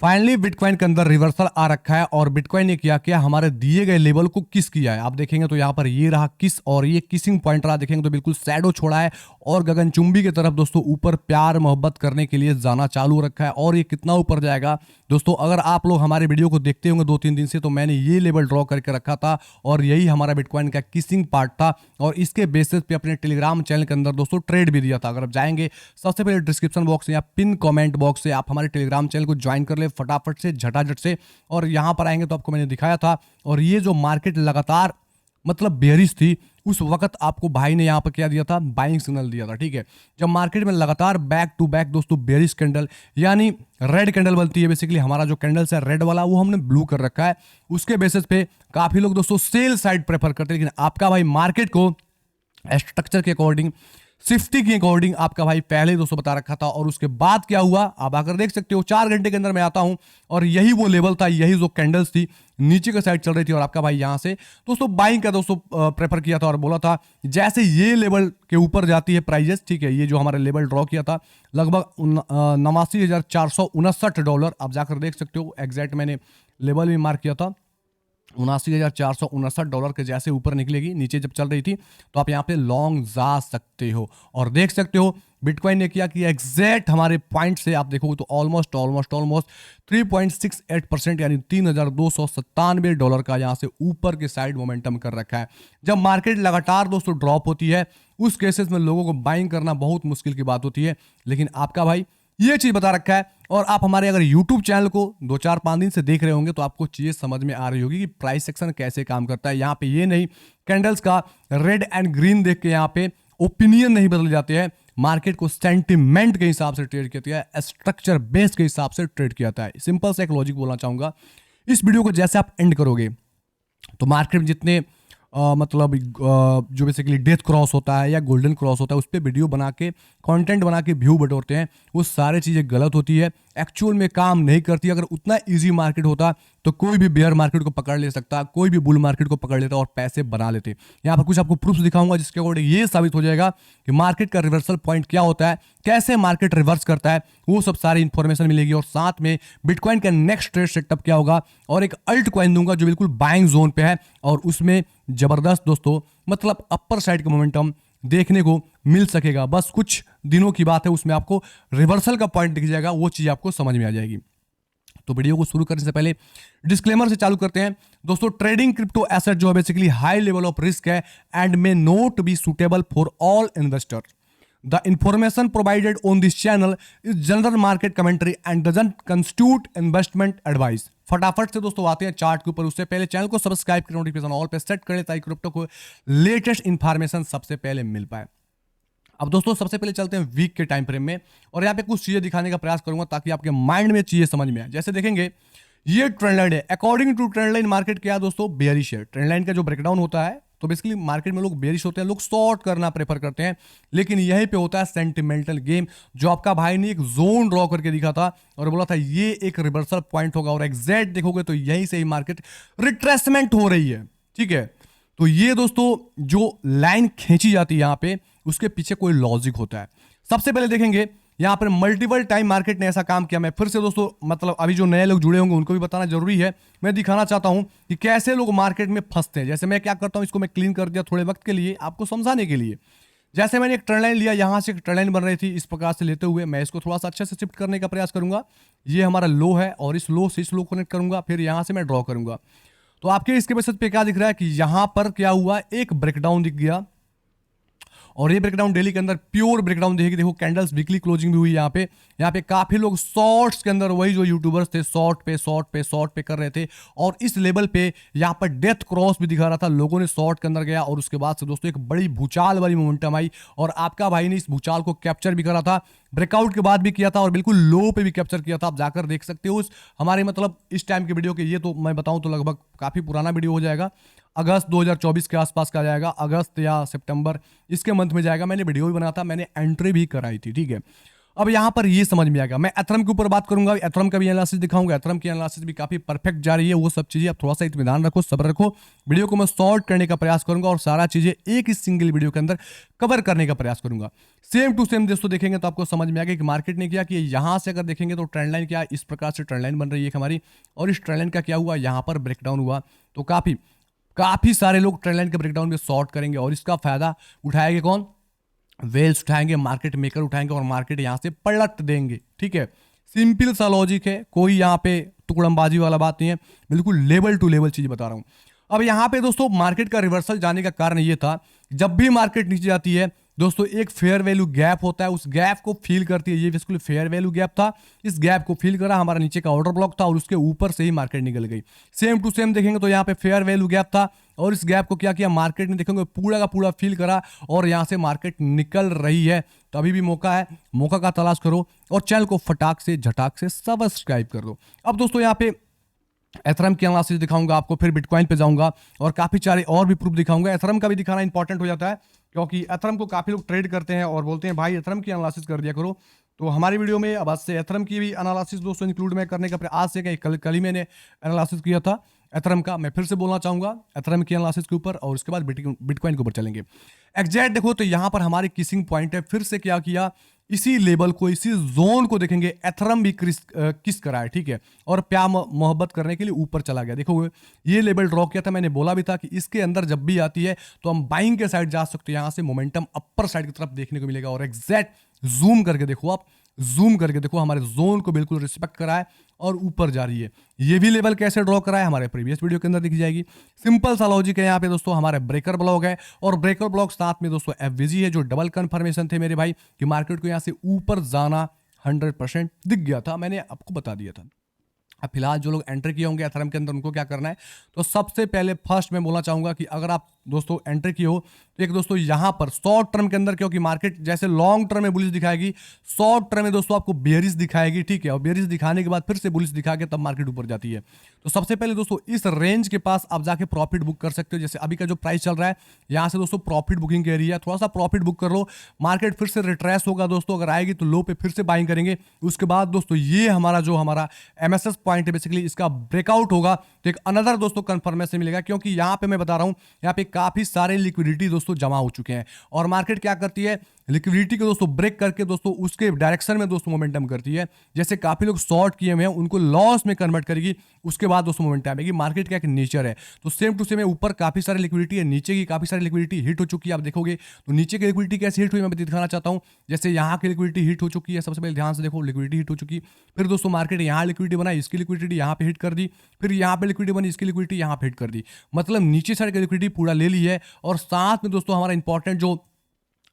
Finally bitcoin के अंदर reversal आ रखा है और बिटकॉइन ने क्या किया, हमारे दिए गए लेवल को किस किया है। आप देखेंगे तो यहाँ पर ये रहा किस, और ये किसिंग पॉइंट रहा, देखेंगे तो बिल्कुल शैडो छोड़ा है और गगनचुंबी की तरफ दोस्तों ऊपर प्यार मोहब्बत करने के लिए जाना चालू रखा है। और ये कितना ऊपर जाएगा दोस्तों, अगर आप लोग हमारे वीडियो को देखते होंगे 2-3 दिन से, तो मैंने ये लेवल ड्रॉ करके रखा था और यही हमारा बिटकॉइन का किसिंग पार्ट था और इसके बेसिस पे अपने टेलीग्राम चैनल के अंदर दोस्तों ट्रेड भी दिया था। अगर आप जाएंगे सबसे पहले डिस्क्रिप्शन बॉक्स या पिन कमेंट बॉक्स से आप हमारे टेलीग्राम चैनल को ज्वाइन कर ले फटाफट से, झटाझट से। और यहां पर आएंगे तो आपको मैंने दिखाया था, और ये जो मार्केट लगातार मतलब बेयरिश थी, उस वक्त आपको भाई ने यहां पर क्या दिया था, बाइंग सिग्नल दिया था। ठीक है, जब मार्केट में लगातार बैक टू बैक दोस्तों बेयरिश कैंडल यानी रेड कैंडल बनती है, बेसिकली हमारा जो कैंडल्स है रेड वाला वो हमने ब्लू कर रखा है, उसके बेसिस पे काफी लोग दोस्तों सेल साइड प्रेफर करते हैं। लेकिन आपका भाई मार्केट को स्ट्रक्चर के अकॉर्डिंग, सिफ्टी के अकॉर्डिंग आपका भाई पहले ही दोस्तों बता रखा था। और उसके बाद क्या हुआ आप आकर देख सकते हो, 4 घंटे के अंदर मैं आता हूं और यही वो लेवल था, यही जो कैंडल्स थी नीचे का साइड चल रही थी, और आपका भाई यहां से दोस्तों बाइंग का दोस्तों प्रेफर किया था और बोला था जैसे ये लेवल के ऊपर जाती है प्राइजेस, ठीक है, ये जो हमारे लेवल ड्रॉ किया था लगभग $89,459, आप जाकर देख सकते हो एग्जैक्ट मैंने लेवल भी मार्क किया था, $89,459 के जैसे ऊपर निकलेगी नीचे जब चल रही थी, तो आप यहाँ पे लॉन्ग जा सकते हो। और देख सकते हो बिटकॉइन ने किया कि एग्जैक्ट हमारे पॉइंट से आप देखोगे तो ऑलमोस्ट 3.68% यानी $3,297 का यहाँ से ऊपर के साइड मोमेंटम कर रखा है। जब मार्केट लगातार दोस्तों ड्रॉप होती है उस केसेस में लोगों को बाइंग करना बहुत मुश्किल की बात होती है, लेकिन आपका भाई ये चीज बता रखा है। और आप हमारे अगर YouTube चैनल को 2-4-5 दिन से देख रहे होंगे तो आपको चीजें समझ में आ रही होगी कि प्राइस सेक्शन कैसे काम करता है। यहाँ पे ये नहीं कैंडल्स का रेड एंड ग्रीन देख के यहाँ पे ओपिनियन नहीं बदल जाते हैं, मार्केट को सेंटिमेंट के हिसाब से ट्रेड किया जाता है, स्ट्रक्चर बेस्ड के हिसाब से ट्रेड किया जाता है। सिंपल सा एक लॉजिक बोलना चाहूंगा, इस वीडियो को जैसे आप एंड करोगे तो मार्केट में जितने मतलब जो बेसिकली डेथ क्रॉस होता है या गोल्डन क्रॉस होता है उस पर वीडियो बना के कंटेंट बना के व्यू बटोरते हैं, वो सारी चीज़ें गलत होती है, एक्चुअल में काम नहीं करती। अगर उतना इजी मार्केट होता तो कोई भी बेयर मार्केट को पकड़ ले सकता, कोई भी बुल मार्केट को पकड़ लेता और पैसे बना लेते। यहाँ पर कुछ आपको प्रूफ्स दिखाऊंगा जिसके अकॉर्डिंग ये साबित हो जाएगा कि मार्केट का रिवर्सल पॉइंट क्या होता है, कैसे मार्केट रिवर्स करता है, वो सब सारी इंफॉर्मेशन मिलेगी। और साथ में बिटकॉइन का नेक्स्ट ट्रेड सेटअप क्या होगा, और एक अल्ट कॉइन दूंगा जो बिल्कुल बाइंग जोन पे है और उसमें जबरदस्त दोस्तों मतलब अपर साइड का मोमेंटम देखने को मिल सकेगा। बस कुछ दिनों की बात है, उसमें आपको रिवर्सल का पॉइंट दिख जाएगा, वो चीज आपको समझ में आ जाएगी। तो वीडियो को शुरू करने से पहले डिस्क्लेमर से चालू करते हैं दोस्तों। ट्रेडिंग क्रिप्टो एसेट जो है basically high level of risk है and may not be suitable for all investor. The information provided on this channel is general market commentary and doesn't constitute investment advice। फटाफट से दोस्तों आते हैं chart के ऊपर, उससे पहले चैनल को सब्सक्राइब कर नोटिफिकेशन ऑल पे सेट करें ताकि क्रिप्टो को लेटेस्ट इंफॉर्मेशन सबसे पहले मिल पाए। अब दोस्तों सबसे पहले चलते हैं वीक के टाइम फ्रेम में, और यहाँ पे कुछ चीजें दिखाने का प्रयास करूंगा ताकि आपके माइंड में चीजें समझ में आए। जैसे देखेंगे ये ट्रेंड लाइन है, according to trend line market क्या है दोस्तों, बेयरिश है। ट्रेंड लाइन का जो ब्रेकडाउन होता है तो बेसिकली मार्केट में लोग बेयरिश होते हैं, लोग शॉर्ट करना प्रेफर करते हैं, लेकिन यहीं पे होता है सेंटिमेंटल गेम। जो आपका भाई ने एक जोन ड्रॉ करके दिखा था और बोला था ये एक रिवर्सल पॉइंट होगा, और एग्जैक्ट देखोगे तो यहीं से ही मार्केट रिट्रेसमेंट हो रही है। ठीक है, तो ये दोस्तों जो लाइन खींची जाती है यहाँ पे उसके पीछे कोई लॉजिक होता है। सबसे पहले देखेंगे यहाँ पर मल्टीपल टाइम मार्केट ने ऐसा काम किया। मैं फिर से दोस्तों मतलब अभी जो नए लोग जुड़े होंगे उनको भी बताना जरूरी है, मैं दिखाना चाहता हूं कि कैसे लोग मार्केट में फंसते हैं। जैसे मैं क्या करता हूं, इसको मैं क्लीन कर दिया थोड़े वक्त के लिए आपको समझाने के लिए। जैसे मैंने एक ट्रेंड लाइन लिया, यहां से एक ट्रेंड लाइन बन रही थी, इस प्रकार से लेते हुए मैं इसको थोड़ा सा अच्छे से शिफ्ट करने का प्रयास करूंगा। ये हमारा लो है और इस लो से इस लो कनेक्ट करूंगा, फिर यहां से मैं ड्रॉ करूंगा। तो आपके इसके बेसिस पे क्या दिख रहा है कि यहां पर क्या हुआ, एक ब्रेकडाउन दिख गया, और ये ब्रेकडाउन डेली के अंदर प्योर ब्रेकडाउन देखेगी। देखो कैंडल्स वीकली क्लोजिंग भी हुई यहाँ पे काफी लोग शॉर्ट्स के अंदर, वही जो यूट्यूबर्स थे शॉर्ट पे कर रहे थे, और इस लेवल पे यहाँ पर डेथ क्रॉस भी दिखा रहा था, लोगों ने शॉर्ट के अंदर गया और उसके बाद से दोस्तों एक बड़ी भूचाल वाली मोमेंटम आई, और आपका भाई ने इस भूचाल को कैप्चर भी करा था, ब्रेकआउट के बाद भी किया था और बिल्कुल लो पे भी कैप्चर किया था। आप जाकर देख सकते हो हमारे मतलब इस टाइम की वीडियो के, ये तो मैं बताऊं तो लगभग काफी पुराना वीडियो हो जाएगा, अगस्त 2024 के आसपास का जाएगा, अगस्त या सितंबर इसके मंथ में जाएगा। मैंने वीडियो भी बनाया था, मैंने एंट्री भी कराई थी। ठीक है, अब यहाँ पर ये समझ में आ गया। मैं एथरम के ऊपर बात करूंगा, एथरम का भी एनालिसिस दिखाऊंगा। एथरम की एनालिसिस भी काफी परफेक्ट जा रही है, वो सब चीजें। अब थोड़ा सा इत्मीनान रखो, सब्र रखो। वीडियो को मैं शॉर्ट करने का प्रयास करूंगा और सारा चीजें एक ही सिंगल वीडियो के अंदर कवर करने का प्रयास करूंगा। सेम टू सेम दोस्तों देखेंगे तो आपको समझ में आ गया कि मार्केट ने किया कि यहां से अगर देखेंगे तो ट्रेंड लाइन क्या, इस प्रकार से ट्रेंड लाइन बन रही है हमारी, और इस ट्रेंड लाइन का क्या हुआ, यहां पर ब्रेकडाउन हुआ। तो काफी सारे लोग ट्रेंड लाइन के ब्रेकडाउन में शॉर्ट करेंगे और इसका फायदा उठाएंगे कौन, वेल्स उठाएंगे, मार्केट मेकर उठाएंगे और मार्केट यहां से पलट देंगे। ठीक है, सिंपल सा लॉजिक है, कोई यहाँ पे टुकड़मबाजी वाला बात नहीं है, बिल्कुल लेवल टू लेवल चीज बता रहा हूं। अब यहाँ पे दोस्तों मार्केट का रिवर्सल जाने का कारण ये था, जब भी मार्केट नीचे जाती है दोस्तों एक फेयर वैल्यू गैप होता है, उस गैप को फील करती है। ये बिल्कुल फेयर वैल्यू गैप था, इस गैप को फील करा, हमारा नीचे का ऑर्डर ब्लॉक था और उसके ऊपर से ही मार्केट निकल गई। सेम टू सेम देखेंगे तो यहाँ पे फेयर वैल्यू गैप था और इस गैप को क्या किया मार्केट ने, देखेंगे पूरा का पूरा फील करा और यहाँ से मार्केट निकल रही है। तो अभी भी मौका है, मौका का तलाश करो और चैनल को फटाक से झटाक से सब्सक्राइब कर दो। अब दोस्तों यहाँ पे एथरम की एनालिसिस दिखाऊंगा आपको, फिर बिटकॉइन पे जाऊंगा और काफी सारे और भी प्रूफ दिखाऊंगा। एथरम का भी दिखाना इंपॉर्टेंट हो जाता है क्योंकि एथरम को काफी लोग ट्रेड करते हैं और बोलते हैं भाई एथरम की एनालिसिस कर दिया करो। तो हमारी वीडियो में अब आज से एथरम की भी एनालिसिस दोस्तों इंक्लूड में करने का प्रयास है। कल ही मैंने एनालिसिस किया था एथरम का, मैं फिर से बोलना चाहूंगा एथरम की एनालिसिस के ऊपर और उसके बाद बिटकॉइन के ऊपर चलेंगे। एग्जैक्ट देखो तो यहाँ पर हमारे किसिंग पॉइंट है, फिर से क्या किया, इसी लेवल को, इसी जोन को देखेंगे, एथरम भी किस करा है। ठीक है, और प्यार मोहब्बत करने के लिए ऊपर चला गया। देखो ये लेवल ड्रॉ किया था, मैंने बोला भी था कि इसके अंदर जब भी आती है तो हम बाइंग के साइड जा सकते हैं, यहां से मोमेंटम अपर साइड की तरफ देखने को मिलेगा। और एग्जैक्ट जूम करके देखो, आप जूम करके देखो, हमारे जोन को बिल्कुल रिस्पेक्ट करा है और ऊपर जा रही है। ये भी लेवल कैसे ड्रॉ करा है हमारे प्रीवियस वीडियो के अंदर दिख जाएगी। सिंपल सा लॉजिक है यहाँ पे दोस्तों, हमारे ब्रेकर ब्लॉक है और ब्रेकर ब्लॉक साथ में दोस्तों एफवीजी है, जो डबल कंफर्मेशन थे मेरे भाई कि मार्केट को यहाँ से ऊपर जाना 100% दिख गया था, मैंने आपको बता दिया था। अब फिलहाल जो लोग एंटर किए होंगे एथरम के अंदर उनको क्या करना है, तो सबसे पहले फर्स्ट मैं बोलना चाहूंगा कि अगर आप दोस्तों एंटर किए हो तो एक दोस्तों यहां पर शॉर्ट टर्म के अंदर, क्योंकि मार्केट जैसे लॉन्ग टर्म में बुलिश दिखाएगी, शॉर्ट टर्म में दोस्तों आपको बेयरिश दिखाएगी। ठीक है, और बेयरिश दिखाने के बाद फिर से बुलिश दिखा के तब मार्केट ऊपर जाती है। तो सबसे पहले दोस्तों इस रेंज के पास आप जाके प्रॉफिट बुक कर सकते हो। जैसे अभी का जो प्राइस चल रहा है यहां से दोस्तों प्रॉफिट बुकिंग के एरिया, थोड़ा सा प्रॉफिट बुक कर लो। मार्केट फिर से रिट्रेस होगा दोस्तों, अगर आएगी तो लो पे फिर से बाइंग करेंगे। उसके बाद दोस्तों ये हमारा एमएसएस पॉइंट है, बेसिकली इसका ब्रेकआउट होगा तो एक अनदर दोस्तों कंफर्मेशन मिलेगा, क्योंकि यहां पे मैं बता रहा हूं यहां पे काफी सारे लिक्विडिटी दोस्तों जमा हो चुके हैं और मार्केट क्या करती है, लिक्विडिटी को दोस्तों ब्रेक करके दोस्तों उसके डायरेक्शन में दोस्तों मोमेंटम करती है। जैसे काफी लोग शॉर्ट किए हुए हैं उनको लॉस में कन्वर्ट करेगी, उसके बाद दोस्तों मोमेंटम आएगी। मार्केट का एक नेचर है, तो सेम टू सेम ऊपर काफी सारी लिक्विडिटी है, नीचे की काफी सारी लिक्विडिटी हिट हो चुकी है। आप देखोगे तो नीचे की लिक्विडिटी कैसे हिट हुई मैं दिखाना चाहता हूं। जैसे यहाँ की लिक्विडिटी हिट हो चुकी है, सबसे पहले ध्यान से देखो, लिक्विडिटी हिट हो चुकी, फिर दोस्तों मार्केट यहाँ लिक्विडिटी बनाई, इसकी लिक्विडिटी यहाँ पे हिट कर दी, फिर यहाँ पे लिक्विडिटी बनी, इसकी लिक्विडिटी यहाँ पे हिट कर दी। मतलब नीचे साइड की लिक्विडिटी पूरा ले ली है। और साथ में दोस्तों हमारा इंपॉर्टेंट जो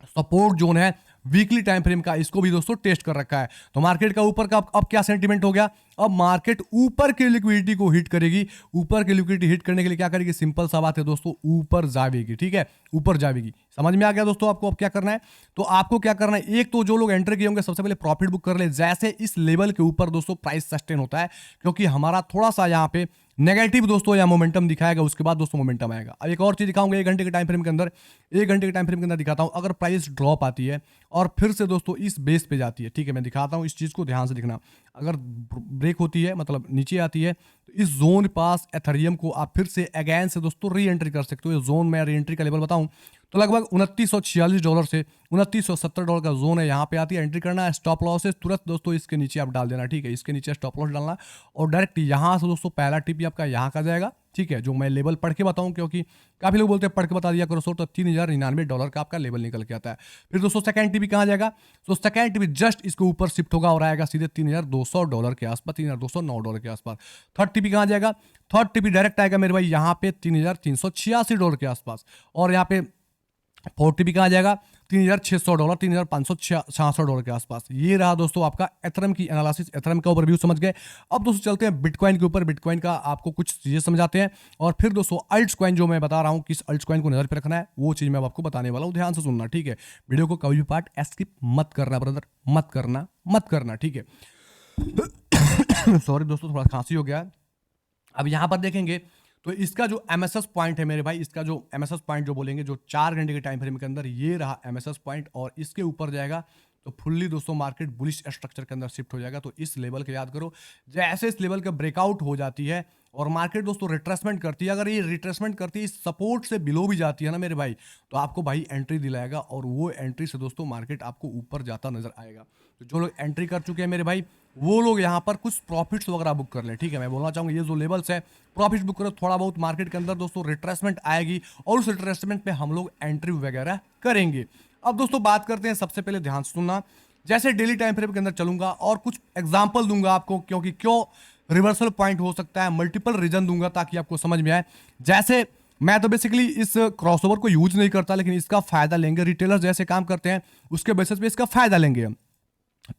सपोर्ट जोन है वीकली टाइम फ्रेम का, इसको भी दोस्तों टेस्ट कर रखा है। तो मार्केट का ऊपर का अब क्या सेंटीमेंट हो गया, अब मार्केट ऊपर की लिक्विडिटी को हिट करेगी। ऊपर की लिक्विडिटी हिट करने के लिए क्या करेगी, सिंपल सा बात है दोस्तों, ऊपर जाएगी। ठीक है, ऊपर जाएगी। समझ में आ गया दोस्तों आपको अब क्या करना है, तो आपको क्या करना है, एक तो जो लोग एंटर किए होंगे सबसे पहले प्रॉफिट बुक कर ले। जैसे इस लेवल के ऊपर दोस्तों प्राइस सस्टेन होता है, क्योंकि हमारा थोड़ा सा यहाँ पे नेगेटिव दोस्तों या मोमेंटम दिखाएगा, उसके बाद दोस्तों मोमेंटम आएगा। अब एक और चीज दिखाऊंगा 1 घंटे के टाइम फ्रेम के अंदर, 1 घंटे के टाइम फ्रेम के अंदर दिखाता हूं। अगर प्राइस ड्रॉप आती है और फिर से दोस्तों इस बेस पे जाती है, ठीक है, मैं दिखाता हूं, इस चीज को ध्यान से दिखना। अगर ब्रेक होती है मतलब नीचे आती है तो इस जोन पास एथेरियम को आप फिर से अगेन से दोस्तों री एंट्री कर सकते हो। ये जोन में री एंट्री का लेवल बताऊं तो लगभग $2946 से $2970 का जोन है, यहाँ पे आती है, एंट्री करना है। स्टॉप लॉस है तुरंत दोस्तों इसके नीचे आप डाल देना। ठीक है, इसके नीचे स्टॉप लॉस डालना और डायरेक्ट यहाँ से दोस्तों पहला टिप आपका यहाँ का जाएगा। ठीक है, जो मैं लेवल पढ़ के बताऊं, क्योंकि काफी लोग बोलते हैं पढ़ के बता दिया करो सर, तो $3099 का आपका लेवल निकल के आता है। फिर दोस्तों सेकंड टिप कहाँ जाएगा, तो सेकंड टिप जस्ट इसके ऊपर शिफ्ट होगा और आएगा सीधे $3200 के आसपास, $3209 के आसपास। थर्ड टिप कहाँ जाएगा, थर्ड टिप डायरेक्ट आएगा मेरे भाई यहाँ पे $3386 के आसपास। और यहाँ पे फोर्थ टिप कहाँ जाएगा, $3600, $3566 के आसपास। ये रहा दोस्तों आपका एथरम की एनालिसिस, एथरम का ओवरव्यू समझ गए। अब दोस्तों चलते हैं बिटकॉइन के ऊपर। बिटकॉइन का आपको कुछ चीजें समझाते हैं और फिर दोस्तों अल्ट्स कॉइन जो मैं बता रहा हूँ किस अल्ट्स कॉइन को नजर पे रखना है, वो चीज मैं आपको बताने वाला हूँ, ध्यान से सुनना। ठीक है, वीडियो को कभी भी पार्ट स्किप मत करना ब्रदर, मत करना। ठीक है सॉरी दोस्तों, थोड़ा खांसी हो गया। अब यहां पर देखेंगे तो इसका जो एमएसएस पॉइंट है मेरे भाई, इसका जो एमएसएस पॉइंट जो बोलेंगे जो 4 घंटे के टाइम फ्रेम के अंदर, ये रहा एमएसएस पॉइंट और इसके ऊपर जाएगा तो फुल्ली दोस्तों मार्केट बुलिश स्ट्रक्चर के अंदर शिफ्ट हो जाएगा। तो इस लेवल को याद करो, जैसे इस लेवल का ब्रेकआउट हो जाती है और मार्केट दोस्तों रिट्रेसमेंट करती है, अगर ये रिट्रेसमेंट करती है इस सपोर्ट से बिलो भी जाती है ना मेरे भाई, तो आपको भाई एंट्री दिलाएगा और वो एंट्री से दोस्तों मार्केट आपको ऊपर जाता नजर आएगा। तो जो लोग एंट्री कर चुके हैं मेरे भाई, वो लोग यहाँ पर कुछ प्रॉफिट्स वगैरह बुक कर लें, ठीक है। मैं बोलना चाहूँगा ये जो लेवल्स है प्रॉफिट बुक करो, थोड़ा बहुत मार्केट के अंदर दोस्तों रिट्रेसमेंट आएगी और उस रिट्रेसमेंट पे हम लोग एंट्री वगैरह करेंगे। अब दोस्तों बात करते हैं, सबसे पहले ध्यान से सुनना, जैसे डेली टाइम फ्रेम के अंदर चलूंगा और कुछ एग्जांपल दूंगा आपको, क्योंकि क्यों रिवर्सल पॉइंट हो सकता है, मल्टीपल रीजन दूंगा ताकि आपको समझ में आए। जैसे मैं तो बेसिकली इस क्रॉसओवर को यूज नहीं करता, लेकिन इसका फायदा लेंगे, रिटेलर्स जैसे काम करते हैं उसके बेसिस पे इसका फायदा लेंगे हम।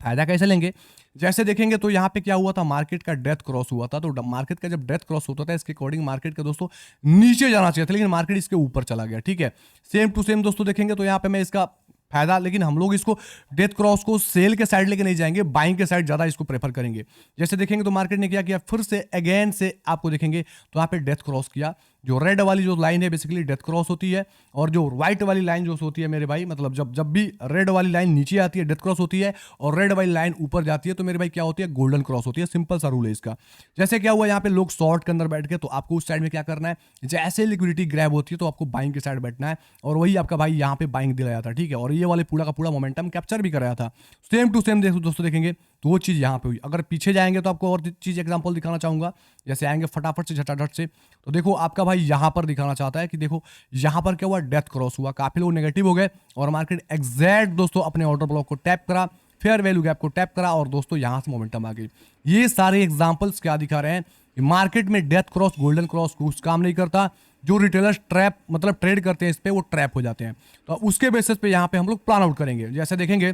फायदा कैसे लेंगे, जैसे देखेंगे तो यहाँ पे क्या हुआ था, मार्केट का डेथ क्रॉस हुआ था। तो मार्केट का जब डेथ क्रॉस होता था इसके अकॉर्डिंग मार्केट का दोस्तों नीचे जाना चाहिए था, लेकिन मार्केट इसके ऊपर चला गया, ठीक है। सेम टू सेम दोस्तों देखेंगे तो यहाँ पे मैं इसका फायदा, लेकिन हम लोग इसको डेथ क्रॉस को सेल के साइड लेके नहीं जाएंगे, बाइंग के साइड ज्यादा इसको प्रेफर करेंगे। जैसे देखेंगे तो मार्केट ने क्या किया, फिर से अगेन से आपको देखेंगे तो यहाँ पे डेथ क्रॉस किया। जो रेड वाली जो लाइन है बेसिकली डेथ क्रॉस होती है, और जो व्हाइट वाली लाइन जो होती है मेरे भाई, मतलब जब जब भी रेड वाली लाइन नीचे आती है डेथ क्रॉस होती है, और रेड वाली लाइन ऊपर जाती है तो मेरे भाई क्या होती है, गोल्डन क्रॉस होती है। सिंपल सा रूल है इसका। जैसे क्या हुआ यहाँ पे लोग शॉर्ट के अंदर बैठ के, तो आपको उस साइड में क्या करना है, जैसे लिक्विडिटी ग्रैब होती है तो आपको बाइंग के साइड बैठना है, और वही आपका भाई यहाँ पे बाइंग दिलाया था, ठीक है। और ये वाले पूरा का पूरा मोमेंटम कैप्चर भी कराया था। सेम टू सेम देखो दोस्तों देखेंगे तो वो चीज़ यहाँ पे हुई। अगर पीछे जाएंगे तो आपको और चीज़ एग्जांपल दिखाना चाहूँगा, जैसे आएंगे फटाफट से झटाझट से, तो देखो आपका भाई यहाँ पर दिखाना चाहता है कि देखो यहाँ पर क्या हुआ, डेथ क्रॉस हुआ, काफी लोग नेगेटिव हो गए और मार्केट एग्जैक्ट दोस्तों अपने ऑर्डर ब्लॉक को टैप करा, फेयर वैल्यू गैप को टैप करा और दोस्तों यहाँ से मोमेंटम आ गई। ये सारे एग्जाम्पल्स क्या दिखा रहे हैं कि मार्केट में डेथ क्रॉस, गोल्डन क्रॉस कुछ काम नहीं करता। जो रिटेलर्स ट्रैप मतलब ट्रेड करते हैं इस पे, वो ट्रैप हो जाते हैं। तो उसके बेसिस पे यहाँ पे हम लोग प्लान आउट करेंगे। जैसे देखेंगे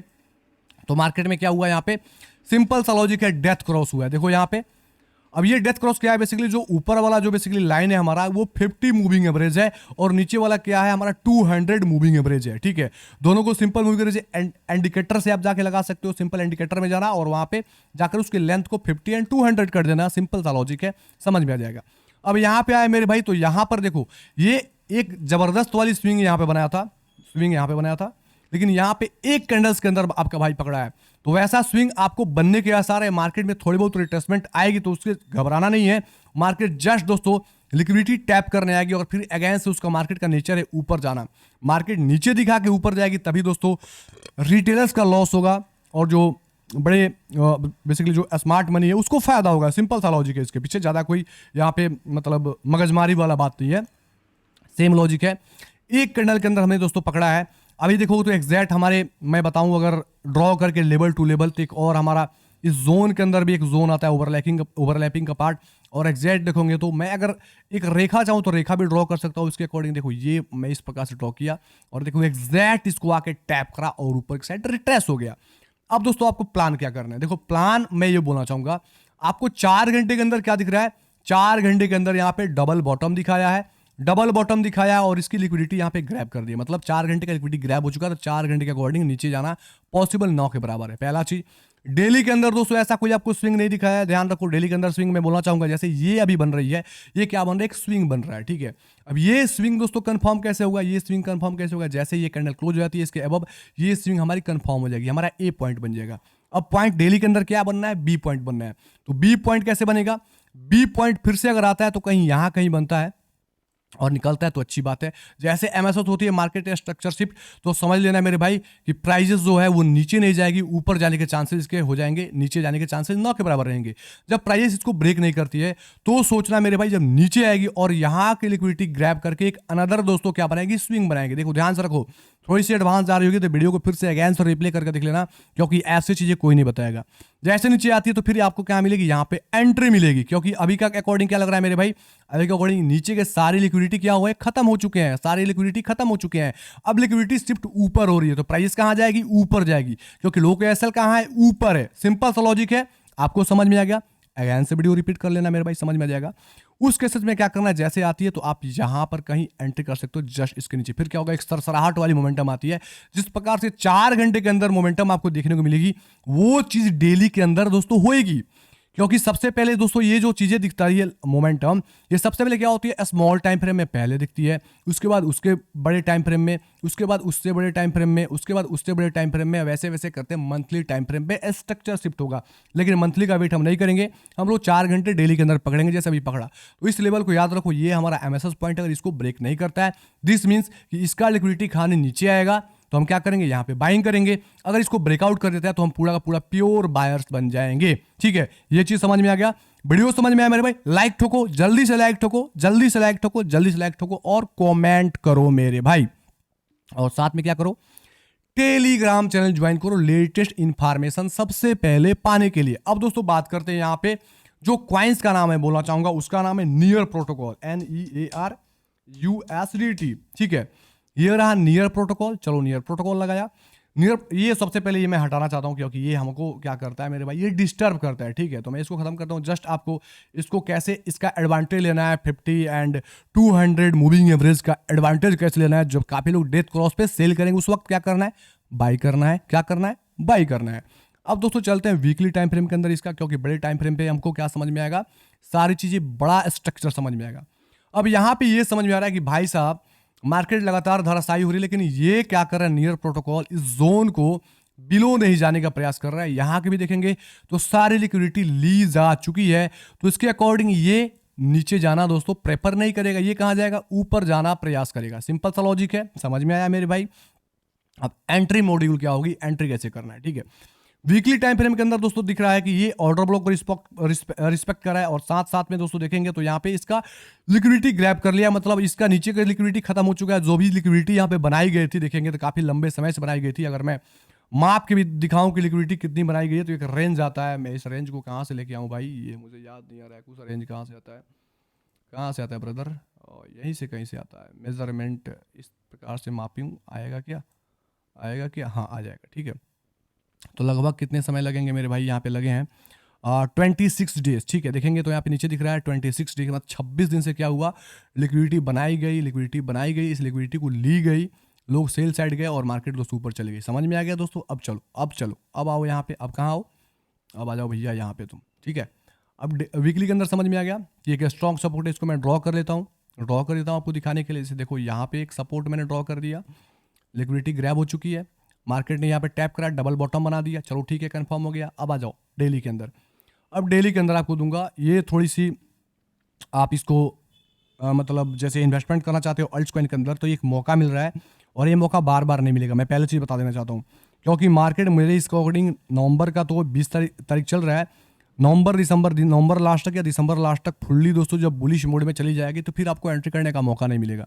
तो मार्केट में क्या हुआ, यहाँ पे सिंपल सा लॉजिक है, डेथ क्रॉस हुआ है। देखो यहाँ पे अब ये डेथ क्रॉस क्या है, बेसिकली जो ऊपर वाला जो बेसिकली लाइन है हमारा वो 50 मूविंग एवरेज है, और नीचे वाला क्या है हमारा 200 मूविंग एवरेज है, ठीक है। दोनों को सिंपल मूविंग एवरेज इंडिकेटर से आप जाके लगा सकते हो। सिंपल इंडिकेटर में जाना और वहां पे जाकर उसके लेंथ को 50 एंड 200 कर देना। सिंपल सा लॉजिक है, समझ में आ जाएगा। अब यहाँ पे आए मेरे भाई, तो यहाँ पर देखो ये एक जबरदस्त वाली स्विंग यहाँ पे बनाया था, स्विंग यहाँ पे बनाया था, लेकिन यहाँ पे एक कैंडल्स के अंदर आपका भाई पकड़ा है। तो वैसा स्विंग आपको बनने के आसार है। मार्केट में थोड़ी बहुत रिट्रेसमेंट आएगी तो उसके घबराना नहीं है। मार्केट जस्ट दोस्तों लिक्विडिटी टैप करने आएगी और फिर अगेन से उसका मार्केट का नेचर है ऊपर जाना। मार्केट नीचे दिखा के ऊपर जाएगी तभी दोस्तों रिटेलर्स का लॉस होगा, और जो बड़े बेसिकली जो स्मार्ट मनी है उसको फायदा होगा। सिंपल सा लॉजिक है, इसके पीछे ज़्यादा कोई यहाँ पे मतलब मगजमारी वाला बात नहीं है, सेम लॉजिक है। एक कैंडल के अंदर हमने दोस्तों पकड़ा है। अभी देखो तो एग्जैक्ट हमारे, मैं बताऊं अगर ड्रॉ करके लेवल टू लेवल, तो एक और हमारा इस जोन के अंदर भी एक जोन आता है ओवरलैपिंग का पार्ट, और एग्जैक्ट देखोगे तो मैं अगर एक रेखा चाहूँ तो रेखा भी ड्रॉ कर सकता हूँ। इसके अकॉर्डिंग देखो ये मैं इस प्रकार से ड्रॉ किया और देखो एग्जैक्ट इसको आके टैप करा और ऊपर की साइड रिट्रेस हो गया। अब दोस्तों आपको प्लान क्या करना है, देखो प्लान मैं ये बोलना चाहूंगा आपको 4 घंटे के अंदर क्या दिख रहा है, 4 घंटे के अंदर यहाँ पे डबल बॉटम दिखाया है, डबल बॉटम दिखाया और इसकी लिक्विडिटी यहाँ पे ग्रैब कर दी, मतलब 4 घंटे का लिक्विडिटी ग्रैब हो चुका है। तो 4 घंटे के अकॉर्डिंग नीचे जाना पॉसिबल 9 के बराबर है। पहला चीज, डेली के अंदर दोस्तों ऐसा कोई आपको स्विंग नहीं दिखाया है, ध्यान रखो। डेली के अंदर स्विंग मैं बोलना चाहूंगा जैसे ये अभी बन रही है, ये क्या बन रहा है, एक स्विंग बन रहा है, ठीक है। अब ये स्विंग दोस्तों कंफर्म कैसे होगा, ये स्विंग कंफर्म कैसे होगा, जैसे ये कैंडल क्लोज हो जाती है इसके अबव ये स्विंग हमारी कंफर्म हो जाएगी, हमारा ए पॉइंट बन जाएगा। अब पॉइंट डेली के अंदर क्या बनना है, बी पॉइंट बनना है। तो बी पॉइंट कैसे बनेगा, बी पॉइंट फिर से अगर आता है तो कहीं यहां कहीं बनता है और निकलता है तो अच्छी बात है। जैसे एमएसएस होती है मार्केट स्ट्रक्चर शिफ्ट, तो समझ लेना मेरे भाई कि प्राइजेस जो है वो नीचे नहीं जाएगी, ऊपर जाने के चांसेस इसके हो जाएंगे, नीचे जाने के चांसेस 9 के बराबर रहेंगे। जब प्राइजेस इसको ब्रेक नहीं करती है तो सोचना मेरे भाई जब नीचे आएगी और यहाँ की लिक्विडिटी ग्रैब करके एक अनदर दोस्तों क्या बनाएगी, स्विंग बनाएंगे। देखो ध्यान से रखो, थोड़ी सी एडवांस जा रही होगी तो वीडियो को फिर से अगेन से रिप्ले करके देख लेना, क्योंकि ऐसी चीजें कोई नहीं बताएगा। जैसे नीचे आती है तो फिर आपको क्या मिलेगी, यहाँ पे एंट्री मिलेगी, क्योंकि अभी का अकॉर्डिंग क्या लग रहा है मेरे भाई, अभी के अकॉर्डिंग नीचे के सारी लिक्विडिटी क्या हुए, खत्म हो चुके हैं, सारी लिक्विडिटी खत्म हो चुके हैं। अब लिक्विडिटी शिफ्ट ऊपर हो रही है तो प्राइस कहाँ जाएगी, ऊपर जाएगी, क्योंकि लो के एसएल कहाँ है, ऊपर है। सिंपल सा लॉजिक है, आपको समझ में आ गया। अगेन से वीडियो रिपीट कर लेना मेरे भाई, समझ में आ जाएगा। उस केसेस में क्या करना है, जैसे आती है तो आप यहां पर कहीं एंट्री कर सकते हो जस्ट इसके नीचे। फिर क्या होगा, एक सरसराहट वाली मोमेंटम आती है। जिस प्रकार से 4 घंटे के अंदर मोमेंटम आपको देखने को मिलेगी वो चीज डेली के अंदर दोस्तों होएगी, क्योंकि सबसे पहले दोस्तों ये जो चीजें दिखता है मोमेंटम, ये सबसे पहले क्या होती है, स्मॉल टाइम फ्रेम में पहले दिखती है, उसके बाद उसके बड़े टाइम फ्रेम में, उसके बाद उससे बड़े टाइम फ्रेम में, उसके बाद उससे बड़े टाइम फ्रेम में, वैसे वैसे करते मंथली टाइम फ्रेम पे स्ट्रक्चर शिफ्ट होगा। लेकिन मंथली का वेट हम नहीं करेंगे, हम लोग 4 घंटे डेली के अंदर पकड़ेंगे जैसे अभी पकड़ा। तो इस लेवल को याद रखो, ये हमारा एमएसएस पॉइंट, अगर इसको ब्रेक नहीं करता है, दिस मीन्स कि इसका लिक्विडिटी खाने नीचे आएगा, तो हम क्या करेंगे, यहाँ पे बाइंग करेंगे। अगर इसको ब्रेकआउट कर देता है तो हम पूरा का पूरा प्योर बायर्स बन जाएंगे। ठीक है, ये चीज समझ में आ गया, वीडियो समझ में आया मेरे भाई, लाइक ठोको, जल्दी से लाइक ठोको, जल्दी से लाइक ठोको, जल्दी से लाइक ठोको, और कमेंट करो मेरे भाई। और साथ में क्या करो, टेलीग्राम चैनल ज्वाइन करो लेटेस्ट इंफॉर्मेशन सबसे पहले पाने के लिए। अब दोस्तों बात करते हैं यहाँ पे जो क्वाइंस का नाम है, बोलना चाहूंगा उसका नाम है नियर प्रोटोकॉल, NEARUSDT। ठीक है, ये रहा नियर प्रोटोकॉल। चलो नियर प्रोटोकॉल लगाया। नियर, ये सबसे पहले ये मैं हटाना चाहता हूँ क्योंकि ये हमको क्या करता है मेरे भाई, ये डिस्टर्ब करता है। ठीक है, तो मैं इसको खत्म करता हूँ। जस्ट आपको इसको कैसे इसका एडवांटेज लेना है, 50 एंड 200 मूविंग एवरेज का एडवांटेज कैसे लेना है। जब काफी लोग डेथ क्रॉस पे सेल करेंगे उस वक्त क्या करना है, बाई करना है। क्या करना है, बाई करना है। अब दोस्तों चलते हैं वीकली टाइम फ्रेम के अंदर इसका, क्योंकि बड़े टाइम फ्रेम पे हमको क्या समझ में आएगा, सारी चीजें बड़ा स्ट्रक्चर समझ में आएगा। अब यहाँ पे ये समझ में आ रहा है कि भाई साहब मार्केट लगातार धराशायी हो रही है, लेकिन ये क्या कर रहा है, नियर प्रोटोकॉल इस जोन को बिलो नहीं जाने का प्रयास कर रहा है। यहां के भी देखेंगे तो सारी लिक्विडिटी ली जा चुकी है, तो इसके अकॉर्डिंग ये नीचे जाना दोस्तों प्रेफर नहीं करेगा, ये कहां जाएगा, ऊपर जाना प्रयास करेगा। सिंपल सा लॉजिक है, समझ में आया मेरे भाई। अब एंट्री मॉड्यूल क्या होगी, एंट्री कैसे करना है। ठीक है, वीकली टाइम फ्रेम के अंदर दोस्तों दिख रहा है कि ये ऑर्डर ब्लॉक को रिस्पेक्ट कर रहा है, और साथ साथ में दोस्तों देखेंगे तो यहाँ पे इसका लिक्विडिटी ग्रैब कर लिया, मतलब इसका नीचे का लिक्विडिटी खत्म हो चुका है। जो भी लिक्विडिटी यहाँ पे बनाई गई थी, देखेंगे तो काफी लंबे समय से बनाई गई थी। अगर मैं माप के भी दिखाऊं कि लिक्विडिटी कितनी बनाई गई है, तो एक रेंज आता है। मैं इस रेंज को कहाँ से लेके आऊँ भाई, ये मुझे याद नहीं आ रहा है। कुछ रेंज कहाँ से आता है, कहाँ से आता है ब्रदर, और यहीं से कहीं से आता है। मेजरमेंट इस प्रकार से मापिंग आएगा क्या, आएगा क्या, हाँ आ जाएगा। ठीक है, तो लगभग कितने समय लगेंगे मेरे भाई, यहाँ पे लगे हैं 26 डेज। ठीक है, देखेंगे तो यहाँ पे नीचे दिख रहा है 26 डे, मतलब 26 दिन से क्या हुआ, लिक्विडिटी बनाई गई, लिक्विडिटी बनाई गई, इस लिक्विडिटी को ली गई, लोग सेल साइड गए और मार्केट दोस्तों ऊपर चली गई। समझ में आ गया दोस्तों। अब चलो, अब चलो, अब आओ यहाँ पे, अब कहाँ आओ, अब आ जाओ भैया यहाँ पे तुम। ठीक है, अब वीकली के अंदर समझ में आ गया कि एक स्ट्रॉन्ग सपोर्ट है, इसको मैं ड्रॉ कर लेता हूँ, ड्रॉ कर देता हूँ आपको दिखाने के लिए। जैसे देखो यहाँ पे एक सपोर्ट मैंने ड्रॉ कर दिया, लिक्विडिटी ग्रैब हो चुकी है, मार्केट ने यहाँ पे टैप करा, डबल बॉटम बना दिया। चलो ठीक है, कंफर्म हो गया। अब आ जाओ डेली के अंदर। अब डेली के अंदर आपको दूंगा ये थोड़ी सी, आप इसको मतलब जैसे इन्वेस्टमेंट करना चाहते हो अल्ट्स कॉइन के अंदर, तो एक मौका मिल रहा है, और ये मौका बार बार नहीं मिलेगा। मैं पहले चीज़ बता देना चाहता हूँ, क्योंकि मार्केट मेरे इसके अकॉर्डिंग नवंबर का तो 20 तारीख चल रहा है, नवंबर लास्ट तक या दिसंबर लास्ट तक फुल्ली दोस्तों जब बुलिश मोड में चली जाएगी, तो फिर आपको एंट्री करने का मौका नहीं मिलेगा।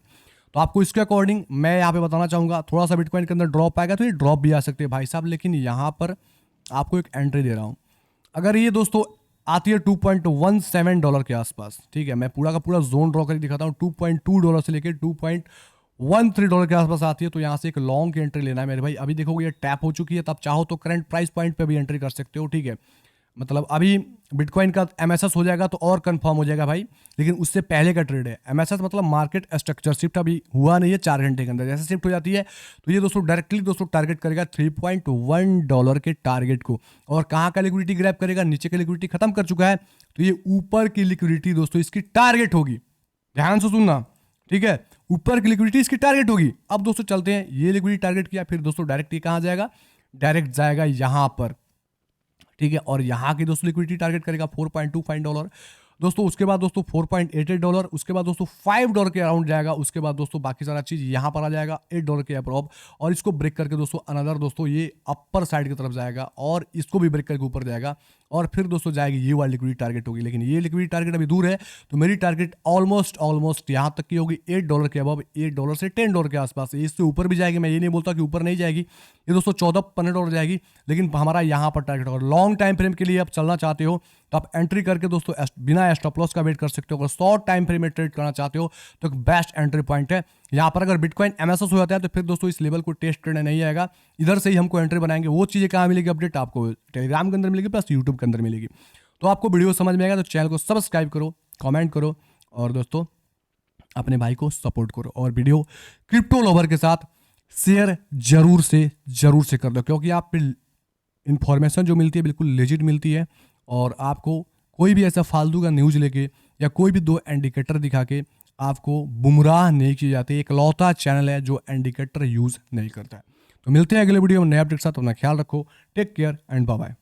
तो आपको इसके अकॉर्डिंग मैं यहाँ पे बताना चाहूँगा, थोड़ा सा बिटकॉइन के अंदर ड्रॉप आएगा तो ये ड्रॉप भी आ सकते हैं भाई साहब, लेकिन यहाँ पर आपको एक एंट्री दे रहा हूँ। अगर ये दोस्तों आती है $2.17 के आसपास, ठीक है, मैं पूरा का पूरा जोन ड्रॉ करके दिखाता हूँ, $2.2 से लेकर $2.13 के आसपास आती है, तो यहाँ से एक लॉन्ग की एंट्री लेना है मेरे भाई। अभी देखोगे ये टैप हो चुकी है, तब चाहो तो करंट प्राइस पॉइंट पे भी एंट्री कर सकते हो। ठीक है, मतलब अभी बिटकॉइन का एमएसएस हो जाएगा तो और कंफर्म हो जाएगा भाई, लेकिन उससे पहले का ट्रेड है। एमएसएस मतलब मार्केट स्ट्रक्चर शिफ्ट अभी हुआ नहीं है 4 घंटे के अंदर, जैसे शिफ्ट हो जाती है तो ये दोस्तों डायरेक्टली दोस्तों टारगेट करेगा $3.1 के टारगेट को। और कहाँ का लिक्विडिटी ग्रैब करेगा, नीचे का लिक्विडिटी खत्म कर चुका है, तो ये ऊपर की लिक्विडिटी दोस्तों इसकी टारगेट होगी। ध्यान से सुनना, ठीक है, ऊपर की लिक्विडिटी इसकी टारगेट होगी। अब दोस्तों चलते हैं, ये लिक्विडिटी टारगेट किया, फिर दोस्तों डायरेक्ट ये कहाँ जाएगा, डायरेक्ट जाएगा यहाँ पर। ठीक है, और यहाँ की दोस्तों लिक्विडिटी टारगेट करेगा $4.25 दोस्तों। उसके बाद दोस्तों $4.88, उसके बाद दोस्तों $5 के अराउंड जाएगा। उसके बाद दोस्तों बाकी सारा चीज यहाँ पर आ जाएगा $8 के अप्रोब, और इसको ब्रेक करके दोस्तों अनदर दोस्तों ये अपर साइड की तरफ जाएगा, और इसको भी ब्रेक करके ऊपर जाएगा, और फिर दोस्तों जाएगी ये वाली लिक्विडिटी टारगेट होगी। लेकिन ये लिक्विडिटी टारगेट अभी दूर है, तो मेरी टारगेट ऑलमोस्ट यहाँ तक की होगी $8 के अबव, $8 से $10 के आसपास। इससे ऊपर भी जाएगी, मैं ये नहीं बोलता कि ऊपर नहीं जाएगी, ये दोस्तों $14-15 जाएगी, लेकिन हमारा यहाँ पर टारगेट होगा। लॉन्ग टाइम फ्रेम के लिए आप चलना चाहते हो तो आप एंट्री करके दोस्तों बिना स्टॉप लॉस का वेट कर सकते हो। अगर शॉर्ट टाइम फ्रेम में ट्रेड करना चाहते हो तो एक बेस्ट एंट्री पॉइंट है यहाँ पर। अगर बिटकॉइन एमएसएस हो जाता है तो फिर दोस्तों इस लेवल को टेस्ट करने नहीं आएगा, इधर से ही हमको एंट्री बनाएंगे। वो चीज़ें कहाँ मिलेगी, अपडेट आपको टेलीग्राम के अंदर मिलेगी, प्लस यूट्यूब के अंदर मिलेगी। तो आपको वीडियो समझ में आएगा तो चैनल को सब्सक्राइब करो, कमेंट करो, और दोस्तों अपने भाई को सपोर्ट करो, और वीडियो क्रिप्टो लवर के साथ शेयर जरूर से कर दो, क्योंकि आप पे इंफॉर्मेशन जो मिलती है बिल्कुल लेजिट मिलती है, और आपको कोई भी ऐसा फालतू का न्यूज लेके या कोई भी 2 इंडिकेटर दिखा के आपको गुमराह नहीं की जाती। एक लौता चैनल है जो इंडिकेटर यूज नहीं करता है। तो मिलते हैं अगले वीडियो में नए अपडेट के साथ। अपना ख्याल रखो। Take care and bye bye.